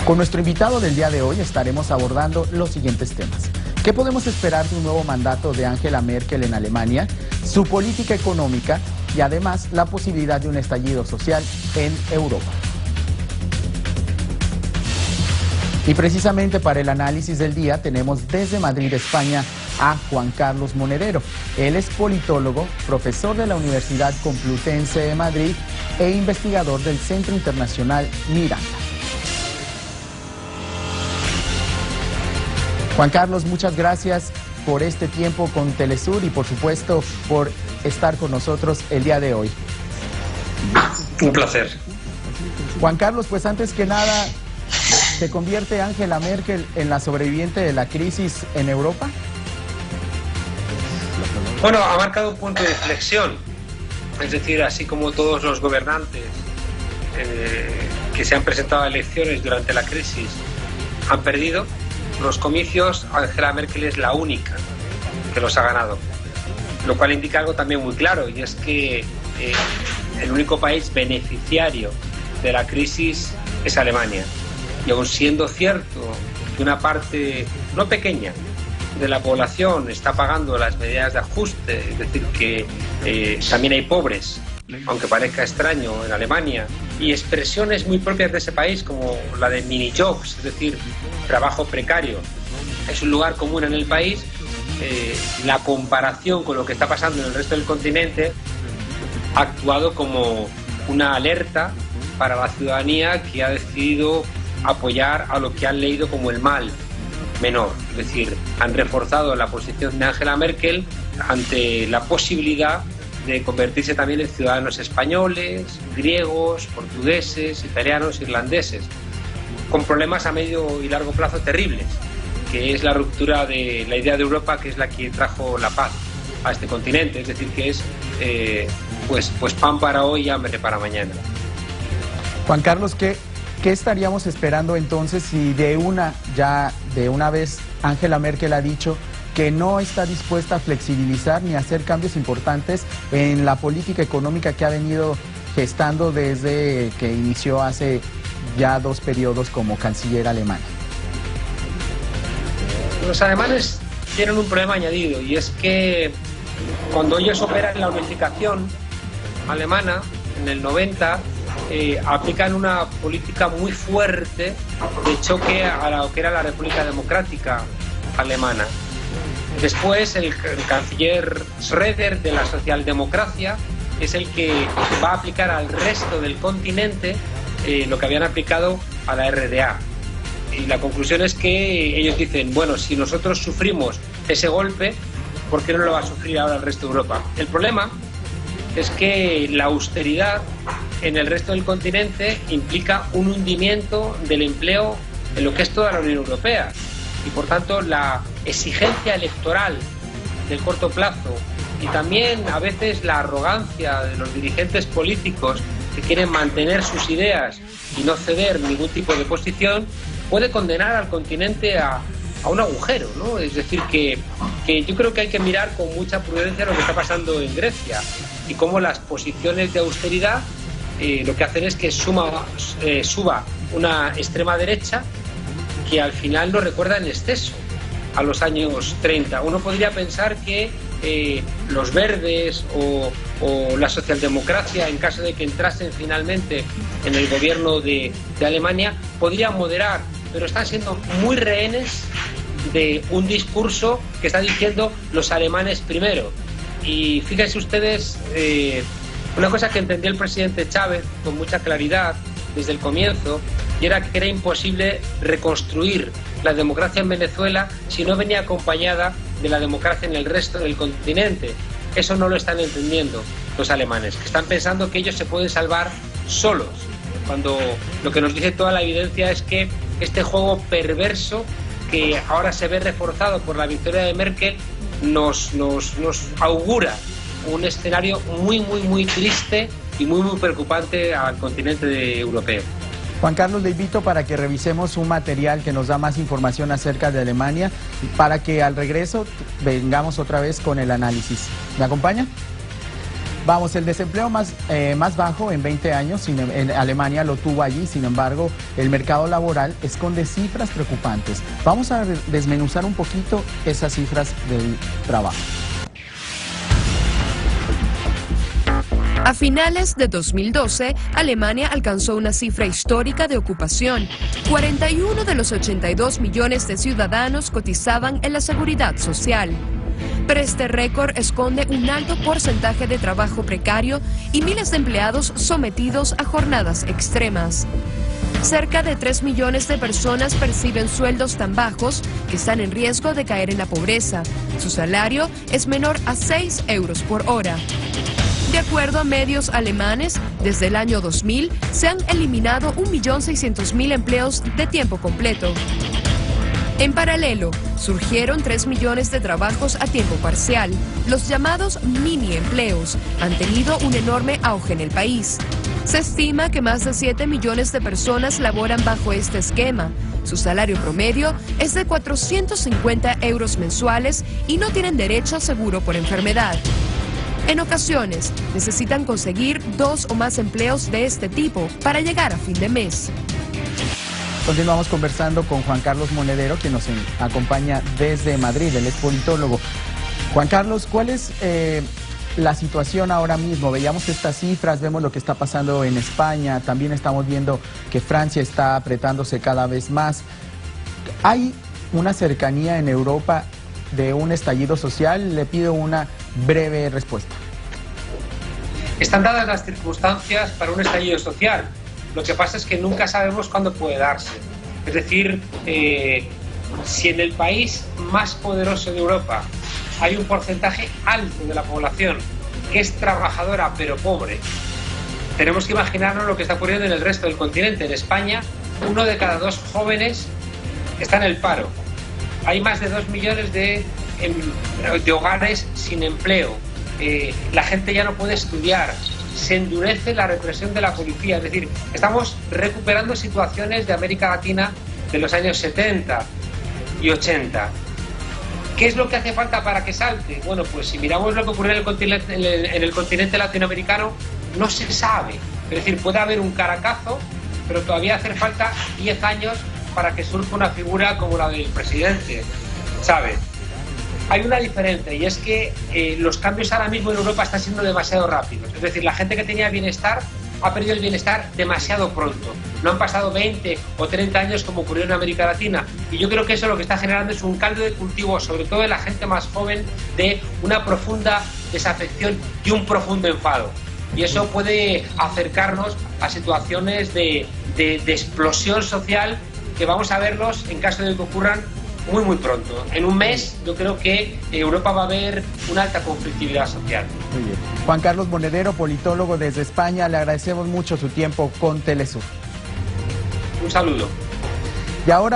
Con nuestro invitado del día de hoy estaremos abordando los siguientes temas. ¿Qué podemos esperar de un nuevo mandato de Angela Merkel en Alemania? Su política económica y además la posibilidad de un estallido social en Europa. Y precisamente para el análisis del día tenemos desde Madrid, España, a Juan Carlos Monedero. Él es politólogo, profesor de la Universidad Complutense de Madrid e investigador del Centro Internacional Miranda. Juan Carlos, muchas gracias por este tiempo con Telesur y por supuesto por estar con nosotros el día de hoy. Un placer. Juan Carlos, pues antes que nada, ¿se convierte Angela Merkel en la sobreviviente de la crisis en Europa? Bueno, ha marcado un punto de inflexión. Es decir, así como todos los gobernantes que se han presentado a elecciones durante la crisis han perdido los comicios, Angela Merkel es la única que los ha ganado. Lo cual indica algo también muy claro, y es que el único país beneficiario de la crisis es Alemania. Y aun siendo cierto que una parte no pequeña de la población está pagando las medidas de ajuste, es decir, que también hay pobres, aunque parezca extraño, en Alemania, y expresiones muy propias de ese país como la de mini-jobs, es decir, trabajo precario, es un lugar común en el país. La comparación con lo que está pasando en el resto del continente ha actuado como una alerta para la ciudadanía que ha decidido apoyar a lo que han leído como el mal menor. Es decir, han reforzado la posición de Angela Merkel ante la posibilidad de convertirse también en ciudadanos españoles, griegos, portugueses, italianos, irlandeses, con problemas a medio y largo plazo terribles, que es la ruptura de la idea de Europa, que es la que trajo la paz a este continente. Es decir, que es pues pan para hoy y hambre para mañana. Juan Carlos, ¿qué estaríamos esperando entonces si de una vez Angela Merkel ha dicho que no está dispuesta a flexibilizar ni a hacer cambios importantes en la política económica que ha venido gestando desde que inició hace ya 2 periodos como canciller alemana? Los alemanes tienen un problema añadido, y es que cuando ellos operan la unificación alemana en el 90, aplican una política muy fuerte de choque a lo que era la República Democrática Alemana. Después el canciller Schröder de la socialdemocracia es el que va a aplicar al resto del continente lo que habían aplicado a la RDA. Y la conclusión es que ellos dicen, bueno, si nosotros sufrimos ese golpe, ¿por qué no lo va a sufrir ahora el resto de Europa? El problema es que la austeridad en el resto del continente implica un hundimiento del empleo en lo que es toda la Unión Europea. Y por tanto la exigencia electoral del corto plazo y también a veces la arrogancia de los dirigentes políticos que quieren mantener sus ideas y no ceder ningún tipo de posición puede condenar al continente a un agujero, ¿no? Es decir, que yo creo que hay que mirar con mucha prudencia lo que está pasando en Grecia y cómo las posiciones de austeridad lo que hacen es que suba una extrema derecha que al final nos recuerda en exceso a los años 30. Uno podría pensar que los verdes o la socialdemocracia, en caso de que entrasen finalmente en el gobierno de Alemania, podrían moderar, pero están siendo muy rehenes de un discurso que está diciendo los alemanes primero. Y fíjense ustedes, una cosa que entendió el presidente Chávez con mucha claridad desde el comienzo, y era que era imposible reconstruir la democracia en Venezuela si no venía acompañada de la democracia en el resto del continente. Eso no lo están entendiendo los alemanes, que están pensando que ellos se pueden salvar solos, cuando lo que nos dice toda la evidencia es que este juego perverso, que ahora se ve reforzado por la victoria de Merkel, nos augura un escenario muy triste y muy preocupante al continente europeo. Juan Carlos, le invito para que revisemos un material que nos da más información acerca de Alemania, para que al regreso vengamos otra vez con el análisis. ¿Me acompaña? Vamos, el desempleo más bajo en 20 años, en Alemania lo tuvo allí, sin embargo, el mercado laboral esconde cifras preocupantes. Vamos a desmenuzar un poquito esas cifras del trabajo. A finales de 2012, Alemania alcanzó una cifra histórica de ocupación. 41 de los 82 millones de ciudadanos cotizaban en la seguridad social. Pero este récord esconde un alto porcentaje de trabajo precario y miles de empleados sometidos a jornadas extremas. Cerca de 3 millones de personas perciben sueldos tan bajos que están en riesgo de caer en la pobreza. Su salario es menor a 6 euros por hora. De acuerdo a medios alemanes, desde el año 2000 se han eliminado 1.600.000 empleos de tiempo completo. En paralelo, surgieron 3 millones de trabajos a tiempo parcial. Los llamados mini empleos han tenido un enorme auge en el país. Se estima que más de 7 millones de personas laboran bajo este esquema. Su salario promedio es de 450 euros mensuales y no tienen derecho a seguro por enfermedad. En ocasiones, necesitan conseguir 2 o más empleos de este tipo para llegar a fin de mes. Continuamos conversando con Juan Carlos Monedero, quien nos acompaña desde Madrid, él es politólogo. Juan Carlos, ¿cuál es la situación ahora mismo? Veíamos estas cifras, vemos lo que está pasando en España, también estamos viendo que Francia está apretándose cada vez más. ¿Hay una cercanía en Europa de un estallido social? Le pido una breve respuesta. Están dadas las circunstancias para un estallido social. Lo que pasa es que nunca sabemos cuándo puede darse. Es decir, si en el país más poderoso de Europa hay un porcentaje alto de la población que es trabajadora pero pobre, tenemos que imaginarnos lo que está ocurriendo en el resto del continente. En España, 1 de cada 2 jóvenes está en el paro. Hay más de 2 millones de hogares sin empleo. La gente ya no puede estudiar. Se endurece la represión de la policía. Es decir, estamos recuperando situaciones de América Latina de los años 70 y 80. ¿Qué es lo que hace falta para que salte? Bueno, pues si miramos lo que ocurrió en el continente latinoamericano, no se sabe. Es decir, puede haber un caracazo, pero todavía hace falta 10 años para que surja una figura como la del presidente, ¿sabe? Hay una diferencia, y es que los cambios ahora mismo en Europa están siendo demasiado rápidos. Es decir, la gente que tenía bienestar ha perdido el bienestar demasiado pronto. No han pasado 20 o 30 años como ocurrió en América Latina. Y yo creo que eso lo que está generando es un caldo de cultivo, sobre todo en la gente más joven, de una profunda desafección y un profundo enfado. Y eso puede acercarnos a situaciones de explosión social que vamos a verlos en caso de que ocurran muy pronto. En un mes yo creo que Europa va a ver una alta conflictividad social. Muy bien. Juan Carlos Monedero, politólogo desde España, le agradecemos mucho su tiempo con Telesur. Un saludo. Y ahora